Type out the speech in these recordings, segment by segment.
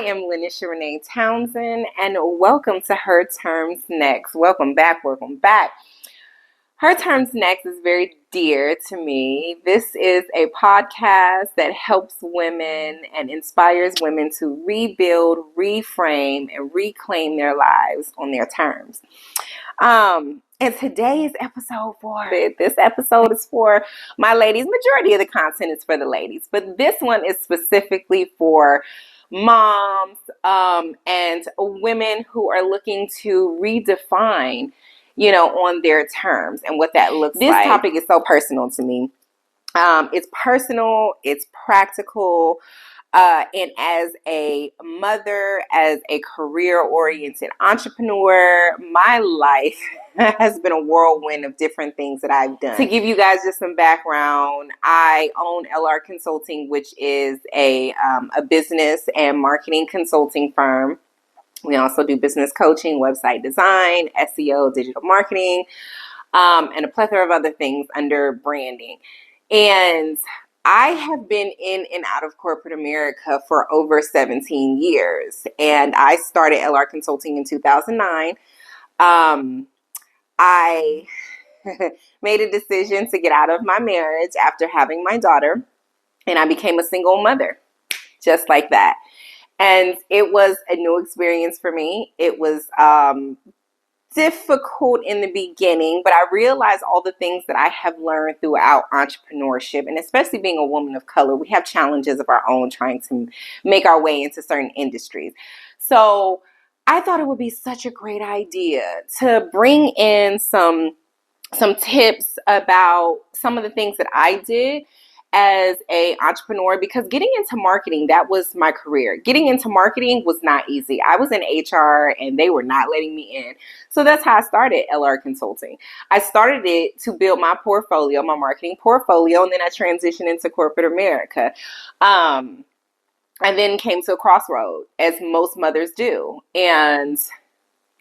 am Lanisha Renee Townsend, and welcome to Her Terms Next. Welcome back. Her Terms Next is very dear to me. This is a podcast that helps women and inspires women to rebuild, reframe, and reclaim their lives on their terms. And today's this episode is for my ladies. Majority of the content is for the ladies, but this one is specifically for moms and women who are looking to redefine, on their terms and what that looks like. This topic is so personal to me. It's personal, it's practical, and as a mother, as a career-oriented entrepreneur, my life has been a whirlwind of different things that I've done. To give you guys just some background, I own LR Consulting, which is a business and marketing consulting firm. We also do business coaching, website design, SEO, digital marketing, and a plethora of other things under branding. And I have been in and out of corporate America for over 17 years. And I started LR Consulting in 2009. I made a decision to get out of my marriage after having my daughter, and I became a single mother, just like that. And it was a new experience for me. It was difficult in the beginning, but I realized all the things that I have learned throughout entrepreneurship, and especially being a woman of color, we have challenges of our own trying to make our way into certain industries. So I thought it would be such a great idea to bring in some tips about some of the things that I did as a entrepreneur, because getting into marketing, that was my career. Getting into marketing was not easy. I was in HR and they were not letting me in. So that's how I started LR Consulting. I started it to build my portfolio, my marketing portfolio, and then I transitioned into corporate America. I then came to a crossroad, as most mothers do. And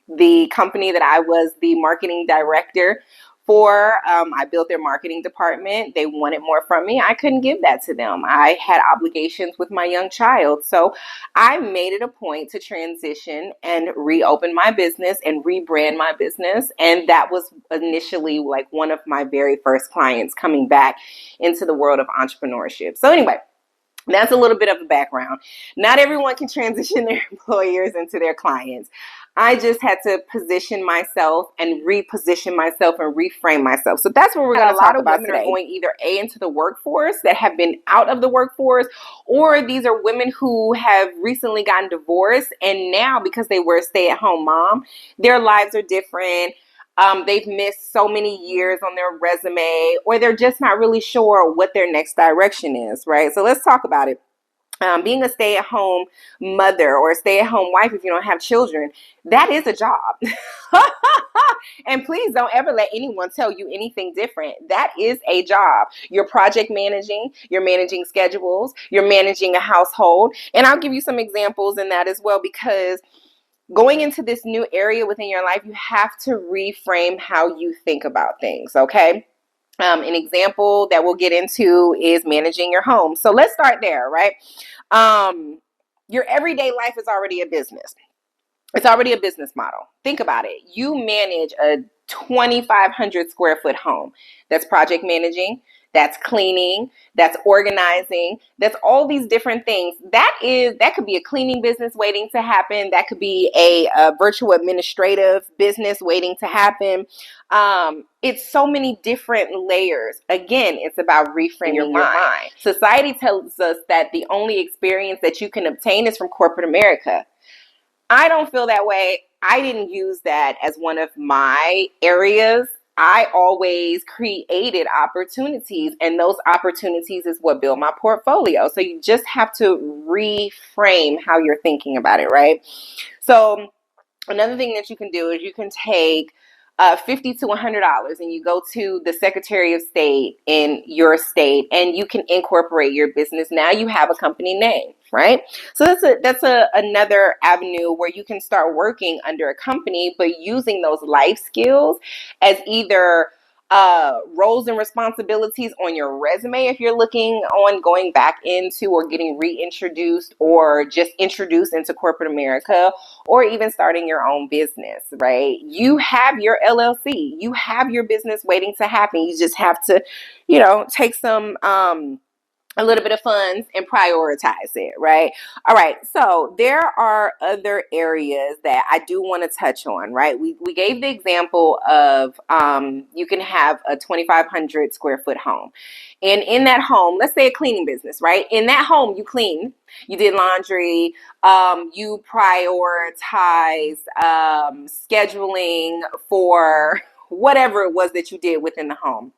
the company that I was the marketing director for, I built their marketing department. They wanted more from me. I couldn't give that to them. I had obligations with my young child. So I made it a point to transition and reopen my business and rebrand my business. And that was initially like one of my very first clients coming back into the world of entrepreneurship. So anyway, that's a little bit of a background. Not everyone can transition their employers into their clients. I just had to position myself and reposition myself and reframe myself. So that's what we're going to talk about today. A lot of women are going either into the workforce that have been out of the workforce, or these are women who have recently gotten divorced, and now because they were a stay-at-home mom, their lives are different. They've missed so many years on their resume, or they're just not really sure what their next direction is, right? So let's talk about it. Being a stay-at-home mother or a stay-at-home wife, if you don't have children, that is a job. And please don't ever let anyone tell you anything different. That is a job. You're project managing, you're managing schedules, you're managing a household. And I'll give you some examples in that as well, because going into this new area within your life, you have to reframe how you think about things, okay? An example that we'll get into is managing your home. So let's start there, right? Your everyday life is already a business. It's already a business model. Think about it. You manage a 2,500 square foot home. That's project managing. That's cleaning, that's organizing, that's all these different things. That could be a cleaning business waiting to happen. That could be a virtual administrative business waiting to happen. It's so many different layers. Again, it's about reframing your mind. Society tells us that the only experience that you can obtain is from corporate America. I don't feel that way. I didn't use that as one of my areas. I always created opportunities, and those opportunities is what build my portfolio. So you just have to reframe how you're thinking about it, right? So another thing that you can do is you can take $50 to $100 and you go to the Secretary of State in your state and you can incorporate your business. Now you have a company name, right? So that's another avenue where you can start working under a company, but using those life skills as either roles and responsibilities on your resume if you're looking on going back into or getting reintroduced or just introduced into corporate America, or even starting your own business, right? You have your LLC, you have your business waiting to happen. You just have to, take some a little bit of funds and prioritize it, right? All right, so there are other areas that I do want to touch on, right? We gave the example of you can have a 2,500 square foot home. And in that home, let's say a cleaning business, right? In that home, you clean, you did laundry, you prioritize scheduling for whatever it was that you did within the home.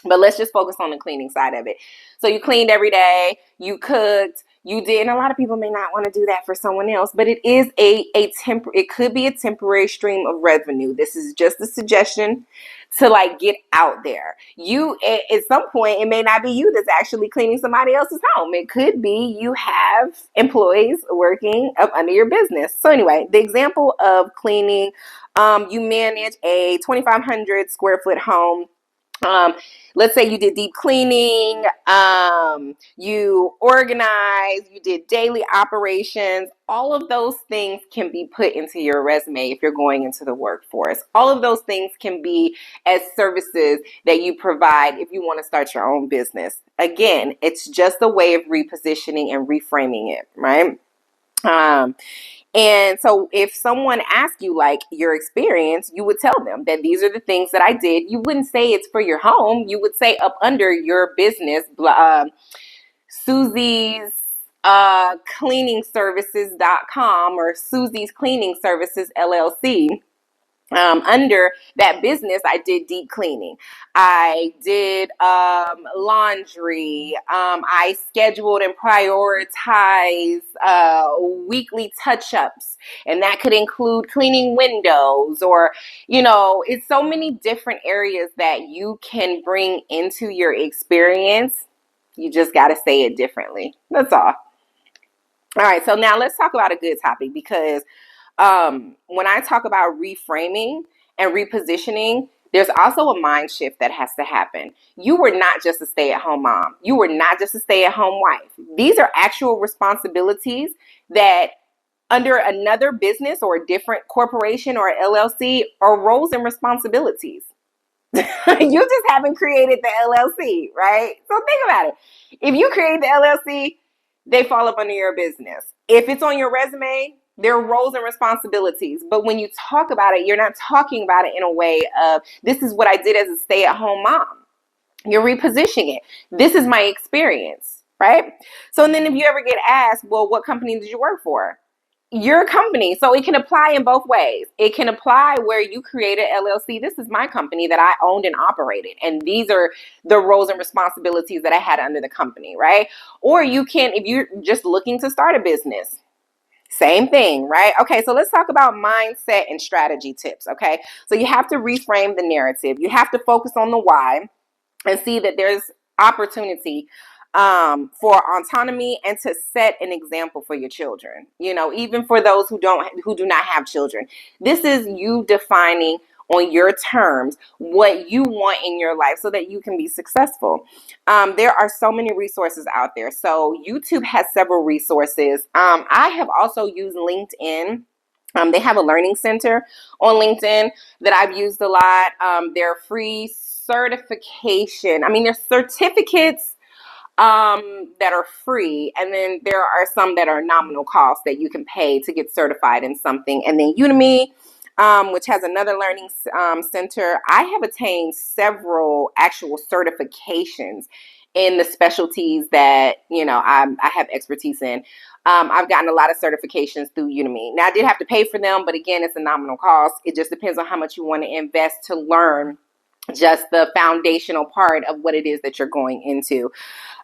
But let's just focus on the cleaning side of it. So you cleaned every day, you cooked, you did, and a lot of people may not want to do that for someone else, but it is it could be a temporary stream of revenue. This is just a suggestion to like get out there. You at some point, it may not be you that's actually cleaning somebody else's home. It could be you have employees working up under your business. So anyway, the example of cleaning, you manage a 2,500 square foot home. Let's say you did deep cleaning, you organized, you did daily operations. All of those things can be put into your resume if you're going into the workforce. All of those things can be as services that you provide if you want to start your own business. Again, it's just a way of repositioning and reframing it, right? And so if someone asks you like your experience, you would tell them that these are the things that I did. You wouldn't say it's for your home. You would say up under your business, Susie's cleaning services.com or Susie's Cleaning Services LLC. Under that business, I did deep cleaning. I did laundry. I scheduled and prioritized weekly touch-ups, and that could include cleaning windows or, it's so many different areas that you can bring into your experience. You just got to say it differently. That's all. All right, so now let's talk about a good topic, because when I talk about reframing and repositioning, there's also a mind shift that has to happen. You were not just a stay-at-home mom. You were not just a stay-at-home wife. These are actual responsibilities that under another business or a different corporation or LLC are roles and responsibilities. You just haven't created the LLC, right? So think about it. If you create the LLC, they fall up under your business. If it's on your resume, there are roles and responsibilities. But when you talk about it, you're not talking about it in a way of, this is what I did as a stay-at-home mom. You're repositioning it. This is my experience, right? So then if you ever get asked, well, what company did you work for? Your company. So it can apply in both ways. It can apply where you created LLC. This is my company that I owned and operated, and these are the roles and responsibilities that I had under the company, right? Or you can, if you're just looking to start a business, same thing, right? Okay, so let's talk about mindset and strategy tips, okay? So you have to reframe the narrative. You have to focus on the why and see that there's opportunity for autonomy and to set an example for your children. Even for those who do not have children. This is you defining on your terms what you want in your life so that you can be successful. There are so many resources out there. So YouTube has several resources. I have also used LinkedIn. They have a learning center on LinkedIn that I've used a lot. They're free certification. There's certificates that are free, and then there are some that are nominal cost that you can pay to get certified in something. And then Udemy, which has another learning center. I have attained several actual certifications in the specialties that I have expertise in. I've gotten a lot of certifications through Udemy. Now I did have to pay for them, but again, it's a nominal cost. It just depends on how much you want to invest to learn just the foundational part of what it is that you're going into.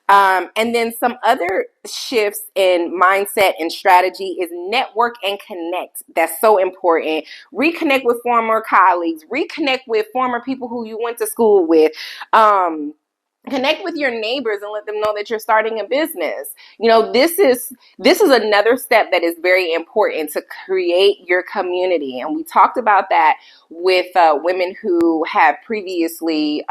And then some other shifts in mindset and strategy is network and connect. That's so important. Reconnect with former colleagues, reconnect with former people who you went to school with. Connect with your neighbors and let them know that you're starting a business. This is another step that is very important, to create your community. And we talked about that with women who have previously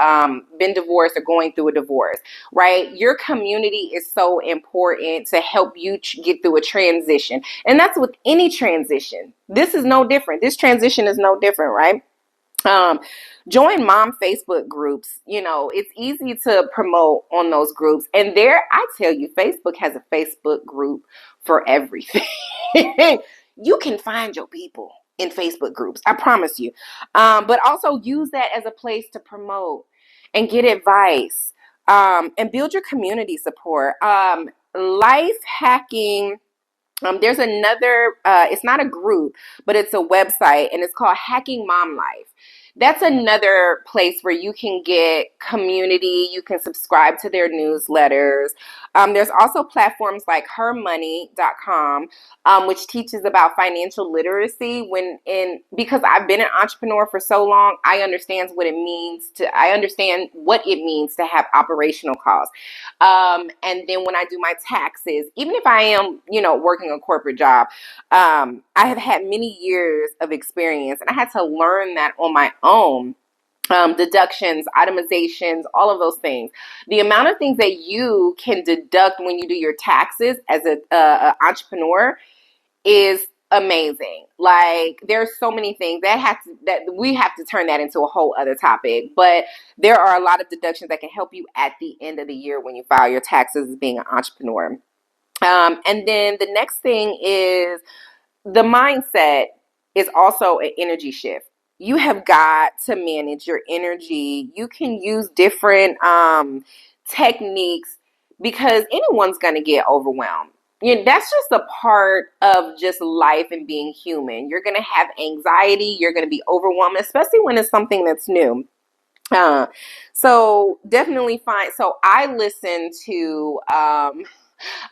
been divorced or going through a divorce, right? Your community is so important to help you get through a transition, and that's with any transition. This is no different. This transition is no different, right? um, Join mom Facebook groups. It's easy to promote on those groups, and there, I tell you, Facebook has a Facebook group for everything. You can find your people in Facebook groups, I promise you. But also use that as a place to promote and get advice, and build your community support. Life hacking, there's another, it's not a group, but it's a website, and it's called Hacking Mom Life. That's another place where you can get community. You can subscribe to their newsletters. There's also platforms like hermoney.com, which teaches about financial literacy. Because I've been an entrepreneur for so long, I understand what it means to have operational costs. And then when I do my taxes, even if I am, working a corporate job, I have had many years of experience, and I had to learn that on my own. Deductions, itemizations, all of those things. The amount of things that you can deduct when you do your taxes as a entrepreneur is amazing. Like, there's so many things that we have to turn that into a whole other topic. But there are a lot of deductions that can help you at the end of the year when you file your taxes as being an entrepreneur. And then the next thing is, the mindset is also an energy shift. You have got to manage your energy. You can use different techniques, because anyone's going to get overwhelmed. That's just a part of just life and being human. You're going to have anxiety. You're going to be overwhelmed, especially when it's something that's new. Uh, so definitely find. So I listen to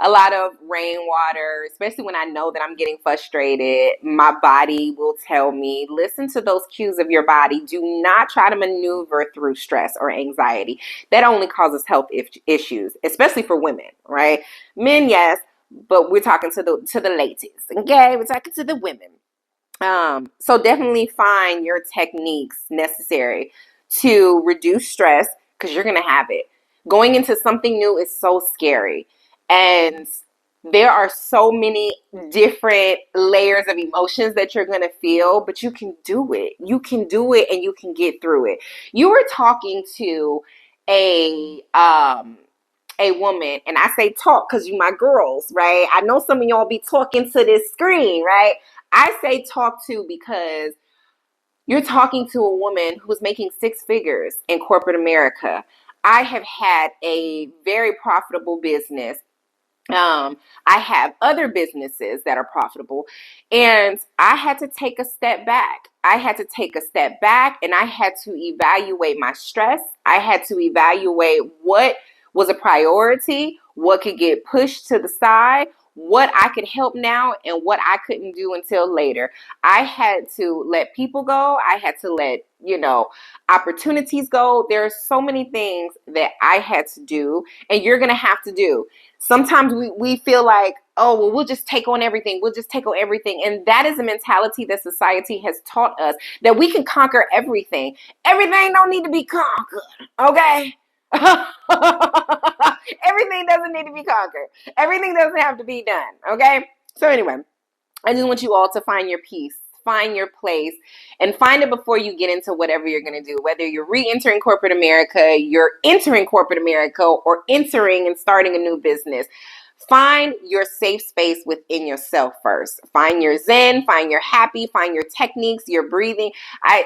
a lot of rainwater, especially when I know that I'm getting frustrated. My body will tell me, listen to those cues of your body. Do not try to maneuver through stress or anxiety. That only causes health issues, especially for women, right? Men, yes, but we're talking to the ladies, okay? We're talking to the women. So definitely find your techniques necessary to reduce stress, because you're going to have it. Going into something new is so scary. And there are so many different layers of emotions that you're going to feel, but you can do it. You can do it, and you can get through it. You were talking to a woman, and I say talk because you my girls, right? I know some of y'all be talking to this screen, right? I say talk to because you're talking to a woman who's making six figures in corporate America. I have had a very profitable business. I have other businesses that are profitable, and I had to take a step back. And I had to evaluate my stress. I had to evaluate what was a priority, what could get pushed to the side, what I could help now, and what I couldn't do until later. I had to let people go. I had to let, opportunities go. There are so many things that I had to do, and you're going to have to do. Sometimes we feel like, oh, well, we'll just take on everything. We'll just take on everything. And that is a mentality that society has taught us, that we can conquer everything. Everything don't need to be conquered, okay? Everything doesn't need to be conquered. Everything doesn't have to be done, okay? So anyway, I just want you all to find your peace, find your place, and find it before you get into whatever you're going to do. Whether you're re-entering corporate America, you're entering corporate America, or entering and starting a new business. Find your safe space within yourself first. Find your zen, find your happy, find your techniques, your breathing.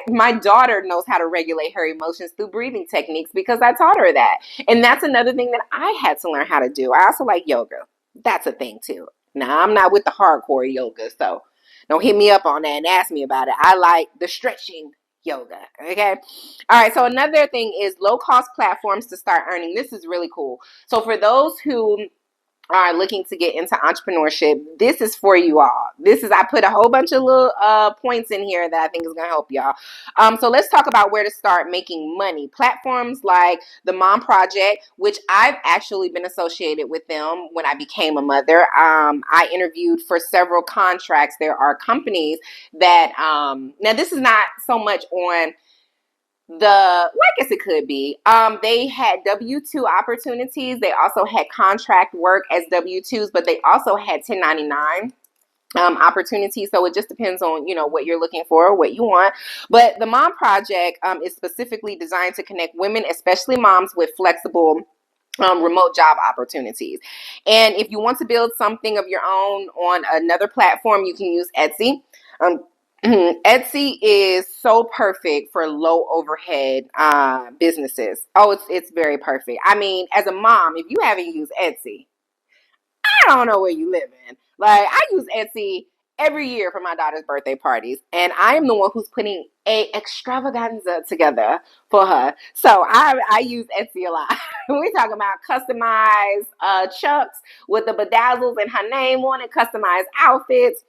My daughter knows how to regulate her emotions through breathing techniques because I taught her that. And that's another thing that I had to learn how to do. I also like yoga. That's a thing too. Now, I'm not with the hardcore yoga, so don't hit me up on that and ask me about it. I like the stretching yoga, okay? All right, so another thing is low-cost platforms to start earning. This is really cool. So for those who are looking to get into entrepreneurship, this is for you all. I put a whole bunch of little points in here that I think is going to help y'all. So let's talk about where to start making money. Platforms like the Mom Project, which I've actually been associated with them when I became a mother. I interviewed for several contracts. There are companies that, now this is not so much on I guess it could be. They had W-2 opportunities. They also had contract work as W-2s, but they also had 1099 opportunities. So it just depends on, what you're looking for, what you want. But the Mom Project is specifically designed to connect women, especially moms, with flexible remote job opportunities. And if you want to build something of your own on another platform, you can use Etsy. Etsy is so perfect for low overhead businesses. Oh, it's very perfect. I mean, as a mom, if you haven't used Etsy, I don't know where you live in. Like, I use Etsy every year for my daughter's birthday parties, and I am the one who's putting a extravaganza together for her. So I use Etsy a lot. We're talking about customized chucks with the bedazzles and her name on it, customized outfits.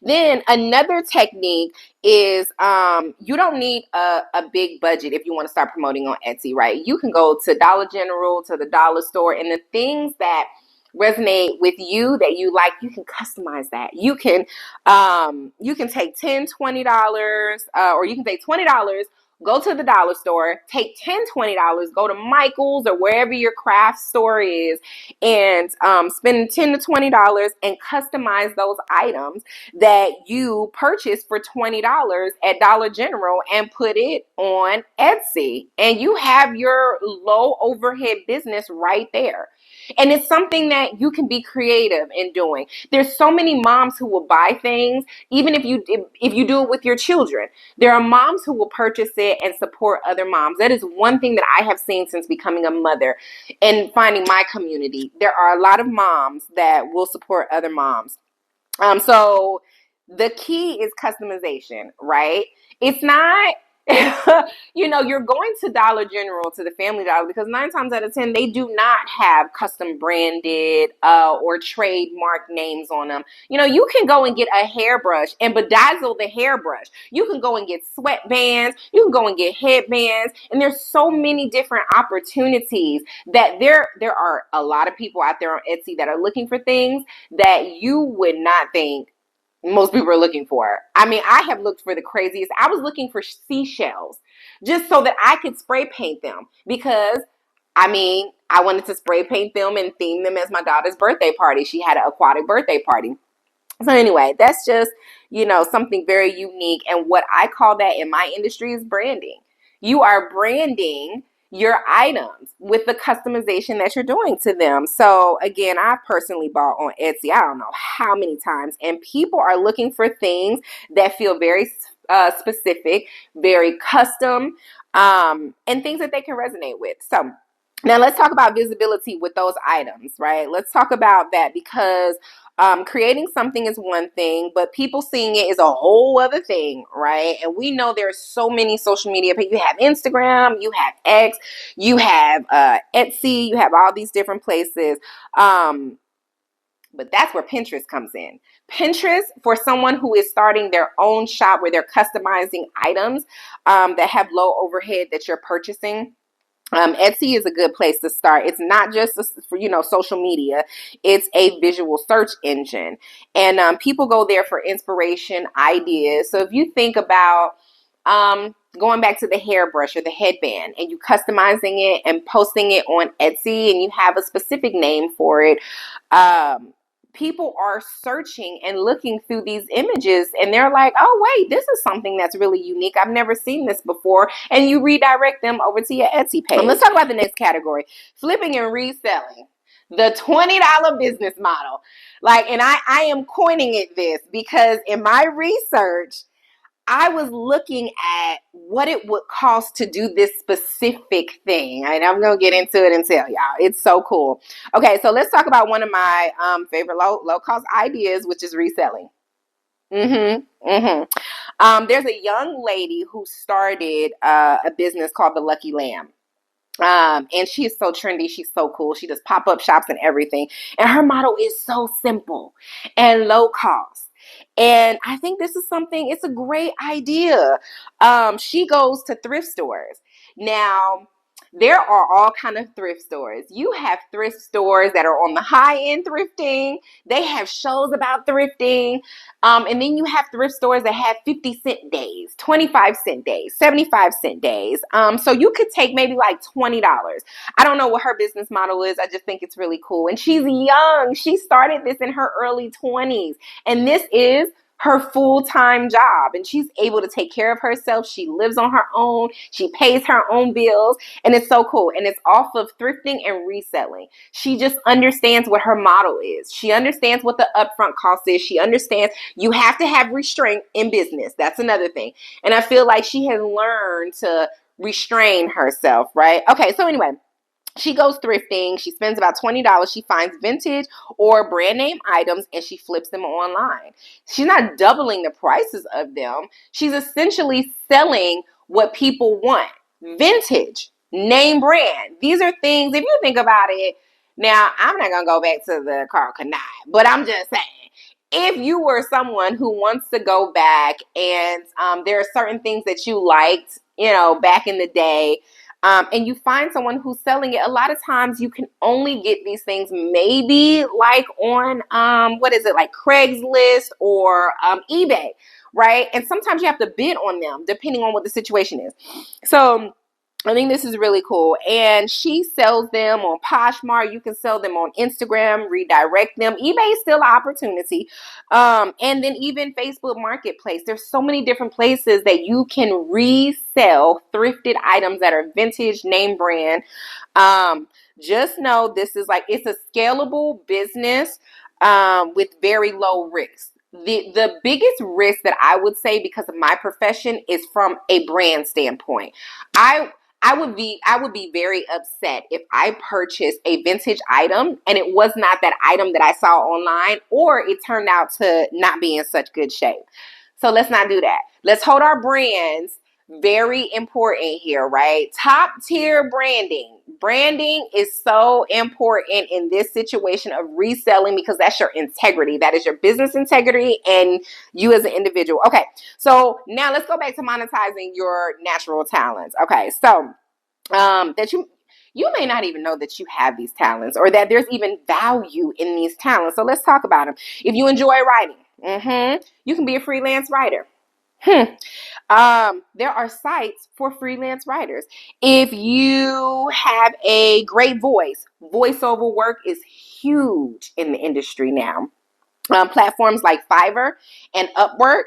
Then another technique is you don't need a big budget if you want to start promoting on Etsy, right? You can go to Dollar General, to the dollar store, and the things that resonate with you that you like, you can customize that. You can take $10, $20, or you can take $20, go to the dollar store, take $10, $20, go to Michael's or wherever your craft store is, and spend $10 to $20 and customize those items that you purchased for $20 at Dollar General and put it on Etsy. And you have your low overhead business right there. And it's something that you can be creative in doing. There's so many moms who will buy things, even if you do it with your children. There are moms who will purchase it and support other moms. That is one thing that I have seen since becoming a mother and finding my community. There are a lot of moms that will support other moms. So the key is customization, right? It's not, you're going to Dollar General, to the Family Dollar, because 9 times out of 10, they do not have custom branded or trademark names on them. You can go and get a hairbrush and bedazzle the hairbrush. You can go and get sweatbands. You can go and get headbands. And there's so many different opportunities that there are a lot of people out there on Etsy that are looking for things that you would not think most people are looking for. I mean, I have looked for the craziest. I was looking for seashells just so that I could spray paint them because, I wanted to spray paint them and theme them as my daughter's birthday party. She had an aquatic birthday party. So anyway, that's just, something very unique. And what I call that in my industry is branding. You are branding your items with the customization that you're doing to them. So again, I've personally bought on Etsy, I don't know how many times, and people are looking for things that feel very specific, very custom, and things that they can resonate with. So now let's talk about visibility with those items, right? Let's talk about that because creating something is one thing, but people seeing it is a whole other thing, right? And we know there's so many social media. You have Instagram, you have X, you have Etsy, you have all these different places. But that's where Pinterest comes in. Pinterest, for someone who is starting their own shop where they're customizing items that have low overhead that you're purchasing. Etsy is a good place to start. It's not just for social media. It's a visual search engine, and people go there for inspiration, ideas. So if you think about going back to the hairbrush or the headband, and you customizing it and posting it on Etsy, and you have a specific name for it. People are searching and looking through these images and they're like, oh, wait, this is something that's really unique. I've never seen this before. And you redirect them over to your Etsy page. Let's talk about the next category, flipping and reselling. The $20 business model. And I am coining it this because in my research, I was looking at what it would cost to do this specific thing. And I'm going to get into it and tell y'all. It's so cool. Okay, so let's talk about one of my favorite low-cost ideas, which is reselling. There's a young lady who started a business called The Lucky Lamb. And she is so trendy. She's so cool. She does pop-up shops and everything. And her model is so simple and low cost. And I think this is something, it's a great idea. She goes to thrift stores. Now, there are all kind of thrift stores. You have thrift stores that are on the high end thrifting. They have shows about thrifting. And then you have thrift stores that have 50-cent days, 25-cent days, 75-cent days. So you could take maybe like $20. I don't know what her business model is. I just think it's really cool. And she's young. She started this in her early 20s. And this is her full-time job, and she's able to take care of herself. She lives on her own. She pays her own bills, and it's so cool. And it's off of thrifting and reselling. She just understands what her model is. She understands what the upfront cost is. She understands you have to have restraint in business. That's another thing. And I feel like she has learned to restrain herself, right? Okay, so anyway, she goes thrifting. She spends about $20. She finds vintage or brand name items and she flips them online. She's not doubling the prices of them. She's essentially selling what people want. Vintage, name brand. These are things, if you think about it, now I'm not going to go back to the Carl Canai, but I'm just saying, if you were someone who wants to go back and there are certain things that you liked, back in the day, and you find someone who's selling it, a lot of times you can only get these things maybe like on, like Craigslist or eBay, right? And sometimes you have to bid on them depending on what the situation is. So I think this is really cool. And she sells them on Poshmark. You can sell them on Instagram, redirect them. eBay is still an opportunity. And then even Facebook Marketplace. There's so many different places that you can resell thrifted items that are vintage, name brand. Just know this is it's a scalable business with very low risk. The biggest risk that I would say because of my profession is from a brand standpoint. I would be very upset if I purchased a vintage item and it was not that item that I saw online, or it turned out to not be in such good shape. So let's not do that. Let's hold our brands. Very important here, right? Top tier branding. Branding is so important in this situation of reselling because that's your integrity. That is your business integrity and you as an individual. Okay, so now let's go back to monetizing your natural talents. Okay, so that you may not even know that you have these talents or that there's even value in these talents. So let's talk about them. If you enjoy writing, you can be a freelance writer. There are sites for freelance writers. If you have a great voice, voiceover work is huge in the industry now. Platforms like Fiverr and Upwork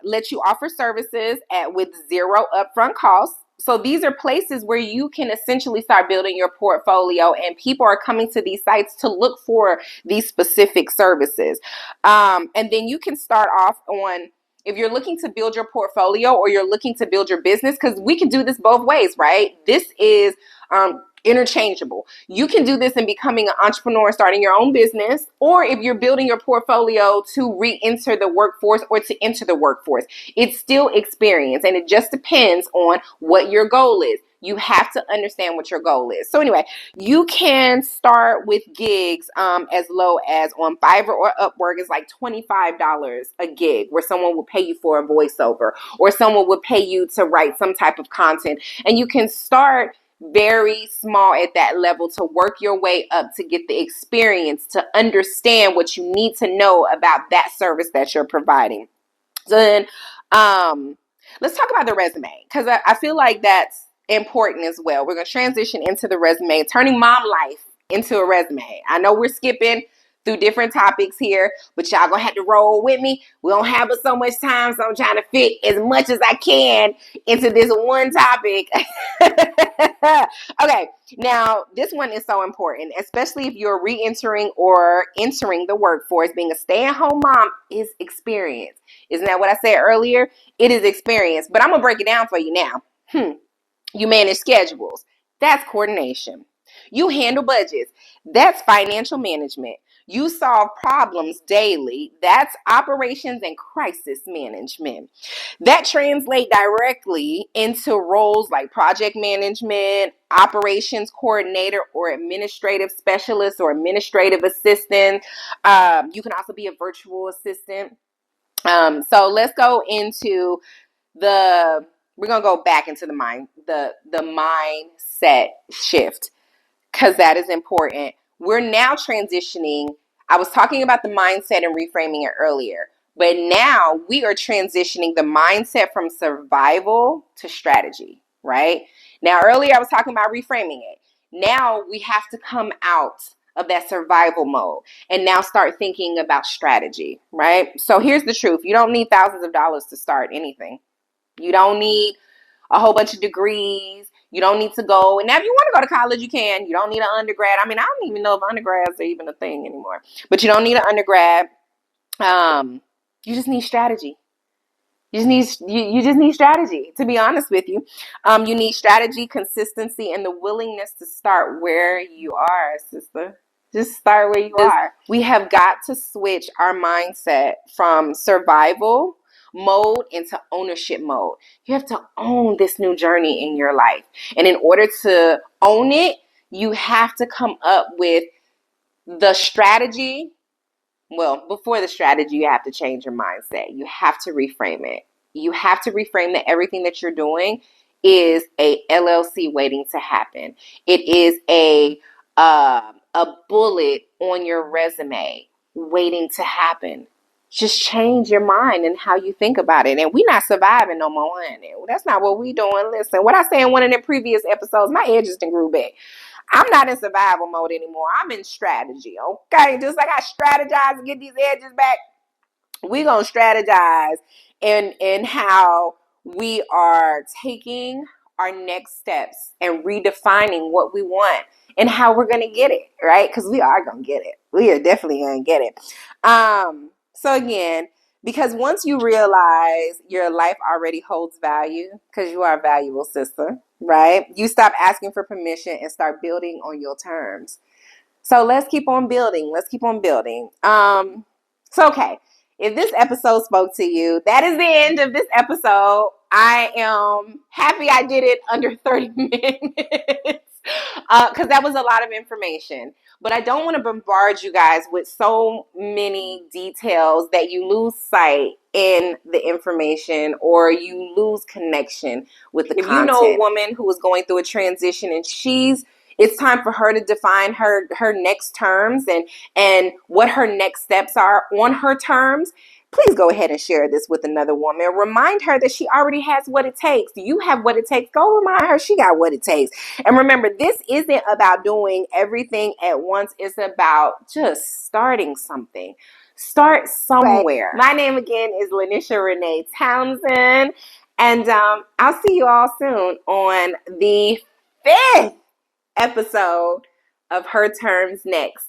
let you offer services with zero upfront costs. So these are places where you can essentially start building your portfolio, and people are coming to these sites to look for these specific services. And then you can start off on, if you're looking to build your portfolio or you're looking to build your business, because we can do this both ways, right? This is interchangeable. You can do this in becoming an entrepreneur, starting your own business, or if you're building your portfolio to re-enter the workforce or to enter the workforce. It's still experience, and it just depends on what your goal is. You have to understand what your goal is. So anyway, you can start with gigs as low as on Fiverr or Upwork is like $25 a gig, where someone will pay you for a voiceover or someone will pay you to write some type of content. And you can start very small at that level to work your way up to get the experience to understand what you need to know about that service that you're providing. So then let's talk about the resume, because I feel like that's important as well. We're going to transition into the resume, turning mom life into a resume. I know we're skipping through different topics here, but y'all gonna have to roll with me. We don't have so much time, so I'm trying to fit as much as I can into this one topic. Okay, now this one is so important, especially if you're re-entering or entering the workforce. Being a stay-at-home mom is experience. Isn't that what I said earlier? It is experience, but I'm gonna break it down for you now. You manage schedules. That's coordination. You handle budgets. That's financial management. You solve problems daily. That's operations and crisis management. That translate directly into roles like project management, operations coordinator, or administrative specialist or administrative assistant. You can also be a virtual assistant. So let's go into we're gonna go back into the mindset shift, because that is important. We're now transitioning. I was talking about the mindset and reframing it earlier, but now we are transitioning the mindset from survival to strategy, right? Now, earlier I was talking about reframing it. Now we have to come out of that survival mode and now start thinking about strategy, right? So here's the truth. You don't need thousands of dollars to start anything. You don't need a whole bunch of degrees. You don't need to go. And now if you want to go to college, you can. You don't need an undergrad. I mean, I don't even know if undergrads are even a thing anymore. But you don't need an undergrad. You just need strategy. You just need strategy, to be honest with you. You need strategy, consistency, and the willingness to start where you are, sister. Just start where you are. We have got to switch our mindset from survival mode into ownership mode. You have to own this new journey in your life. And in order to own it, you have to come up with the strategy. Well, before the strategy, you have to change your mindset. You have to reframe it. You have to reframe that everything that you're doing is a LLC waiting to happen. It is a bullet on your resume waiting to happen. Just change your mind and how you think about it. And we're not surviving no more, honey. That's not what we doing. Listen, what I said in one of the previous episodes, my edges done grew back. I'm not in survival mode anymore. I'm in strategy, okay? Just like I strategize to get these edges back, we're going to strategize in how we are taking our next steps and redefining what we want and how we're going to get it, right? Because we are going to get it. We are definitely going to get it. So again, because once you realize your life already holds value, because you are a valuable sister, right? You stop asking for permission and start building on your terms. So let's keep on building. Let's keep on building. So, okay. If this episode spoke to you, that is the end of this episode. I am happy I did it under 30 minutes because that was a lot of information. But I don't want to bombard you guys with so many details that you lose sight in the information or you lose connection with the content. If you know a woman who is going through a transition and it's time for her to define her next terms and what her next steps are on her terms, please go ahead and share this with another woman. Remind her that she already has what it takes. You have what it takes. Go remind her she got what it takes. And remember, this isn't about doing everything at once. It's about just starting something. Start somewhere. My name again is Lanisha Renee Townsend. And I'll see you all soon on the 5th episode of Her Terms Next.